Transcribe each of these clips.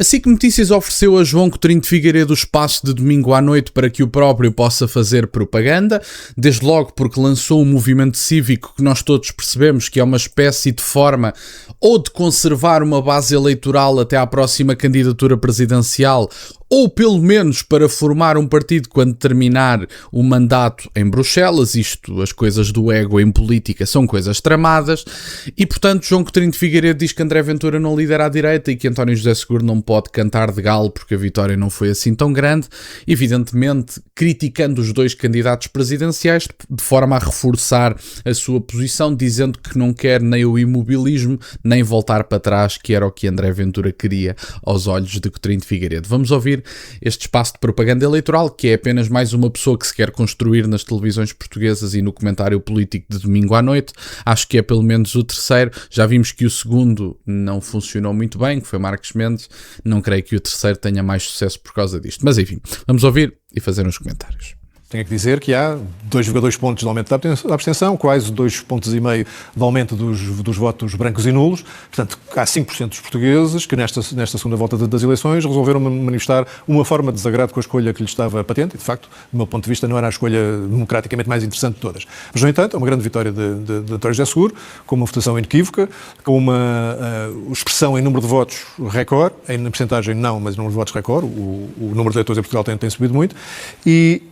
A SIC Notícias ofereceu a João Coutinho de Figueiredo o espaço de domingo à noite para que o próprio possa fazer propaganda, desde logo porque lançou um movimento cívico que nós todos percebemos que é uma espécie de forma ou de conservar uma base eleitoral até à próxima candidatura presidencial, ou pelo menos para formar um partido quando terminar o mandato em Bruxelas. Isto, as coisas do ego em política são coisas tramadas, e portanto João Coutinho de Figueiredo diz que André Ventura não lidera à direita e que António José Seguro não pode cantar de galo porque a vitória não foi assim tão grande, evidentemente criticando os dois candidatos presidenciais de forma a reforçar a sua posição, dizendo que não quer nem o imobilismo nem voltar para trás, que era o que André Ventura queria aos olhos de Coutinho de Figueiredo. Vamos ouvir este espaço de propaganda eleitoral, que é apenas mais uma pessoa que se quer construir nas televisões portuguesas e no comentário político de domingo à noite. Acho que é pelo menos o terceiro. Já vimos que o segundo não funcionou muito bem, que foi Marcos Mendes. Não creio que o terceiro tenha mais sucesso por causa disto. Mas enfim, vamos ouvir e fazer uns comentários. Tenho que dizer que há 2,2 pontos de aumento da abstenção, quase 2,5 pontos de aumento dos votos brancos e nulos. Portanto, há 5% dos portugueses que nesta segunda volta das eleições resolveram manifestar uma forma de desagrado com a escolha que lhes estava patente. E, de facto, do meu ponto de vista, não era a escolha democraticamente mais interessante de todas. Mas, no entanto, é uma grande vitória de António José Seguro, com uma votação inequívoca, com uma expressão em número de votos recorde, na percentagem não, mas em número de votos recorde. O número de eleitores em Portugal tem subido muito. E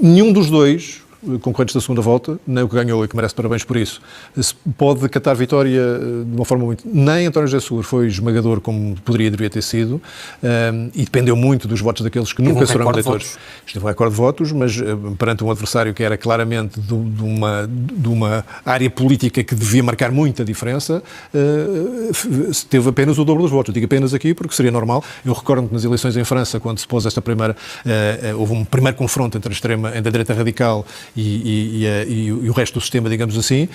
nenhum dos dois concorrentes da segunda volta, nem o que ganhou e que merece parabéns por isso, pode catar vitória de uma forma muito... Nem António José Seguro foi esmagador como deveria ter sido, e dependeu muito dos votos daqueles que nunca serão eleitores. Esteve um recorde de votos, mas perante um adversário que era claramente de uma área política que devia marcar muita diferença, teve apenas o dobro dos votos. Eu digo apenas aqui porque seria normal. Eu recordo que nas eleições em França, quando se pôs esta primeira... houve um primeiro confronto entre a direita radical e o resto do sistema, digamos assim,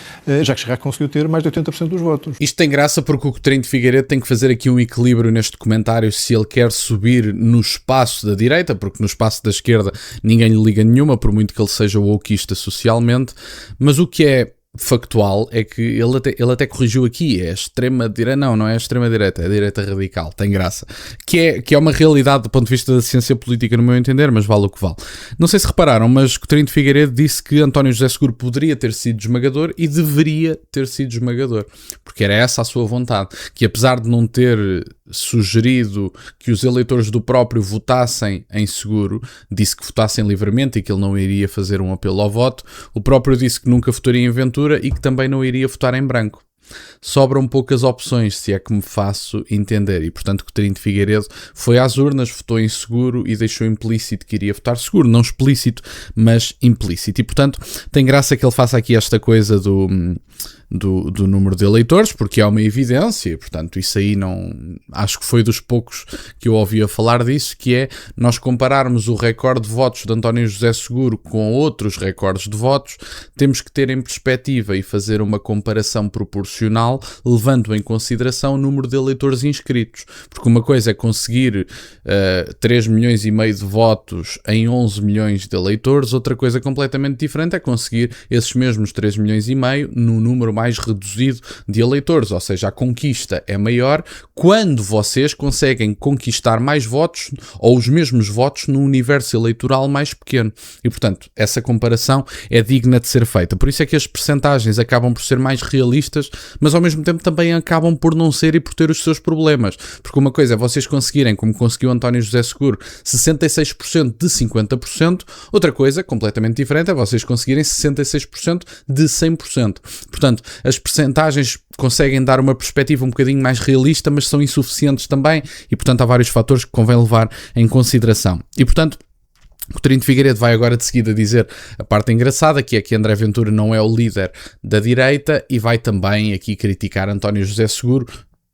Jacques Chirac conseguiu ter mais de 80% dos votos. Isto tem graça porque o Coutinho de Figueiredo tem que fazer aqui um equilíbrio neste comentário se ele quer subir no espaço da direita, porque no espaço da esquerda ninguém lhe liga nenhuma, por muito que ele seja wokeista socialmente, mas o que é factual é que ele até corrigiu aqui, é extrema-direita, não é extrema-direita, é a direita radical, tem graça, que é uma realidade do ponto de vista da ciência política, no meu entender, mas vale o que vale. Não sei se repararam, mas Coutinho de Figueiredo disse que António José Seguro poderia ter sido esmagador e deveria ter sido esmagador, porque era essa a sua vontade, que apesar de não ter sugerido que os eleitores do próprio votassem em Seguro, disse que votassem livremente e que ele não iria fazer um apelo ao voto. O próprio disse que nunca votaria em Ventura e que também não iria votar em branco. Sobram poucas opções, se é que me faço entender, e portanto Coutinho de Figueiredo foi às urnas, votou em Seguro e deixou implícito que iria votar Seguro, não explícito, mas implícito, e portanto tem graça que ele faça aqui esta coisa do número de eleitores, porque é uma evidência, e portanto isso aí não... Acho que foi dos poucos que eu ouvia falar disso, que é nós compararmos o recorde de votos de António José Seguro com outros recordes de votos, temos que ter em perspectiva e fazer uma comparação proporcional, levando em consideração o número de eleitores inscritos, porque uma coisa é conseguir 3 milhões e meio de votos em 11 milhões de eleitores, outra coisa completamente diferente é conseguir esses mesmos 3 milhões e meio no número mais reduzido de eleitores, ou seja, a conquista é maior quando vocês conseguem conquistar mais votos ou os mesmos votos num universo eleitoral mais pequeno, e portanto essa comparação é digna de ser feita. Por isso é que as percentagens acabam por ser mais realistas, mas ao mesmo tempo também acabam por não ser e por ter os seus problemas, porque uma coisa é vocês conseguirem, como conseguiu António José Seguro, 66% de 50%, outra coisa completamente diferente é vocês conseguirem 66% de 100%. Portanto, as percentagens conseguem dar uma perspectiva um bocadinho mais realista, mas são insuficientes também, e portanto há vários fatores que convém levar em consideração. E portanto, Coutinho de Figueiredo vai agora de seguida dizer a parte engraçada, que é que André Ventura não é o líder da direita, e vai também aqui criticar António José Seguro,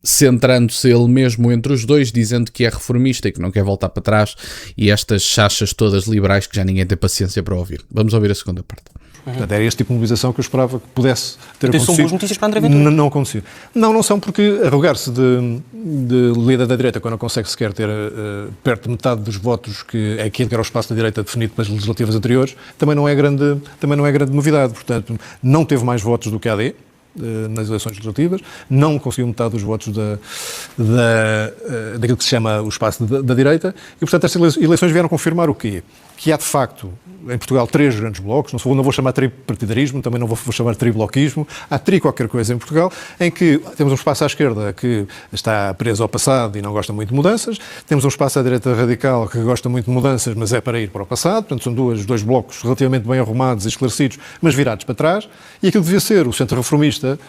centrando-se ele mesmo entre os dois, dizendo que é reformista e que não quer voltar para trás, e estas chachas todas liberais que já ninguém tem paciência para ouvir. Vamos ouvir a segunda parte. Portanto, era este tipo de mobilização que eu esperava que pudesse ter acontecido. São boas notícias para André Ventura? Não aconteceu. Não são, porque arrogar-se de líder da direita quando não consegue sequer ter perto de metade dos votos que é aquilo que era o espaço da direita definido pelas legislativas anteriores, também não é grande novidade. Portanto, não teve mais votos do que a AD, nas eleições legislativas, não conseguiu metade dos votos daquilo que se chama o espaço da direita, e, portanto, estas eleições vieram confirmar o quê? Que há, de facto, em Portugal, 3 grandes blocos, não vou chamar tripartidarismo, também não vou chamar tribloquismo, há qualquer coisa em Portugal, em que temos um espaço à esquerda que está preso ao passado e não gosta muito de mudanças, temos um espaço à direita radical que gosta muito de mudanças, mas é para ir para o passado, portanto são dois blocos relativamente bem arrumados e esclarecidos, mas virados para trás, e aquilo que devia ser o centro reformista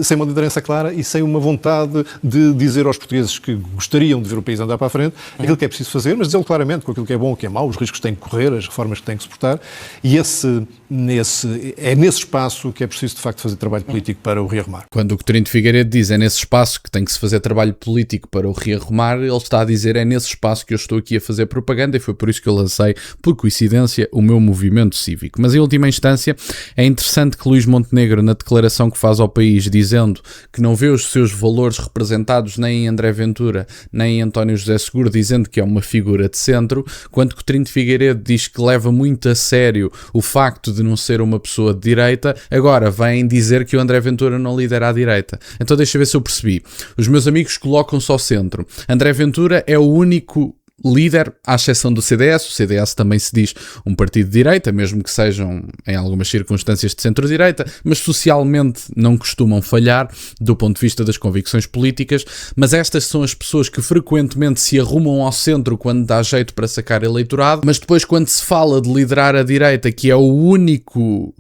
sem uma liderança clara e sem uma vontade de dizer aos portugueses que gostariam de ver o país andar para a frente, aquilo que é preciso fazer, mas dizê-lo claramente, com aquilo que é bom, o que é mau, os riscos que têm que correr, as reformas que têm que suportar, e é nesse espaço que é preciso, de facto, fazer trabalho político para o rearrumar. Quando o Coutinho de Figueiredo diz é nesse espaço que tem que se fazer trabalho político para o rearrumar, ele está a dizer é nesse espaço que eu estou aqui a fazer propaganda, e foi por isso que eu lancei, por coincidência, o meu movimento cívico. Mas, em última instância, é interessante que Luís Montenegro, na declaração que faz ao país, dizendo que não vê os seus valores representados nem em André Ventura, nem em António José Seguro, dizendo que é uma figura de centro, quando Coutinho de Figueiredo diz que leva muito a sério o facto de não ser uma pessoa de direita, agora vem dizer que o André Ventura não lidera a direita. Então deixa ver se eu percebi. Os meus amigos colocam-se ao centro. André Ventura é o único líder, à exceção do CDS. O CDS também se diz um partido de direita, mesmo que sejam em algumas circunstâncias de centro-direita, mas socialmente não costumam falhar do ponto de vista das convicções políticas. Mas estas são as pessoas que frequentemente se arrumam ao centro quando dá jeito para sacar eleitorado, mas depois, quando se fala de liderar a direita, que é o único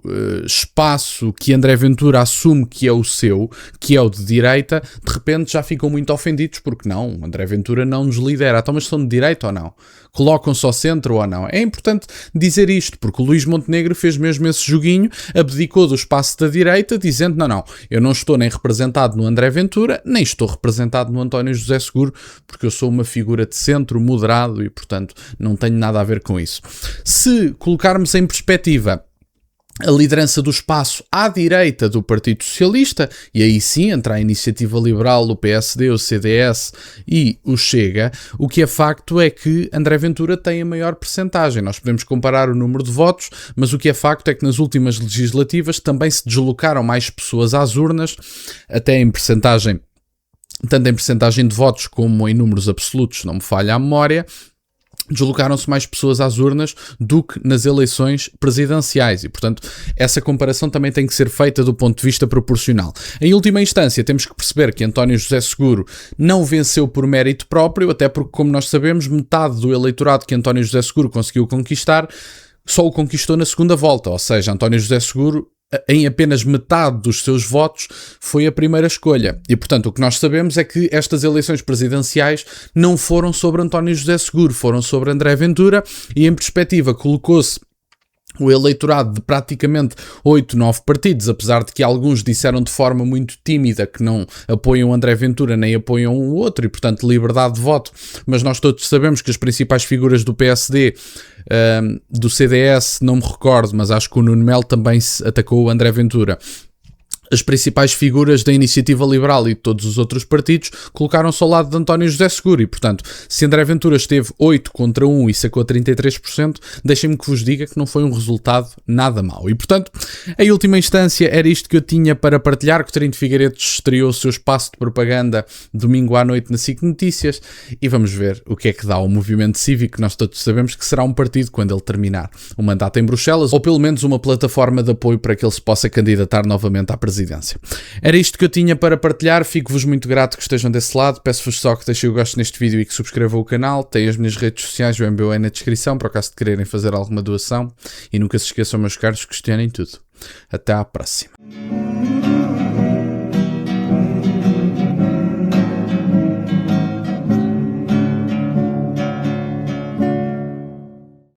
espaço que André Ventura assume que é o seu, que é o de direita, de repente já ficam muito ofendidos, porque não, André Ventura não nos lidera. Então, mas são de direita ou não? Colocam-se ao centro ou não? É importante dizer isto, porque o Luís Montenegro fez mesmo esse joguinho, abdicou do espaço da direita, dizendo não, eu não estou nem representado no André Ventura, nem estou representado no António José Seguro, porque eu sou uma figura de centro, moderado, e portanto não tenho nada a ver com isso. Se colocarmos em perspectiva a liderança do espaço à direita do Partido Socialista, e aí sim entra a Iniciativa Liberal, o PSD, o CDS e o Chega, o que é facto é que André Ventura tem a maior percentagem. Nós podemos comparar o número de votos, mas o que é facto é que nas últimas legislativas também se deslocaram mais pessoas às urnas, até em percentagem, tanto em percentagem de votos como em números absolutos, não me falha a memória. Deslocaram-se mais pessoas às urnas do que nas eleições presidenciais e, portanto, essa comparação também tem que ser feita do ponto de vista proporcional. Em última instância, temos que perceber que António José Seguro não venceu por mérito próprio, até porque, como nós sabemos, metade do eleitorado que António José Seguro conseguiu conquistar só o conquistou na segunda volta, ou seja, António José Seguro, em apenas metade dos seus votos, foi a primeira escolha. E, portanto, o que nós sabemos é que estas eleições presidenciais não foram sobre António José Seguro, foram sobre André Ventura, e em perspectiva colocou-se o eleitorado de praticamente 8, 9 partidos, apesar de que alguns disseram de forma muito tímida que não apoiam André Ventura nem apoiam o outro, e portanto liberdade de voto, mas nós todos sabemos que as principais figuras do PSD, do CDS, não me recordo, mas acho que o Nuno Melo também atacou o André Ventura. As principais figuras da Iniciativa Liberal e de todos os outros partidos colocaram-se ao lado de António José Seguro e, portanto, se André Ventura esteve 8 contra 1 e sacou 33%, deixem-me que vos diga que não foi um resultado nada mau. E, portanto, em última instância, era isto que eu tinha para partilhar. Coutinho de Figueiredo estreou o seu espaço de propaganda domingo à noite na SIC Notícias e vamos ver o que é que dá ao movimento cívico. Nós todos sabemos que será um partido quando ele terminar o mandato em Bruxelas, ou pelo menos uma plataforma de apoio para que ele se possa candidatar novamente à presidência. Era isto que eu tinha para partilhar, fico-vos muito grato que estejam desse lado, peço-vos só que deixem o gosto neste vídeo e que subscrevam o canal, tem as minhas redes sociais, o MBA na descrição, para o caso de quererem fazer alguma doação, e nunca se esqueçam, meus caros, questionem tudo. Até à próxima.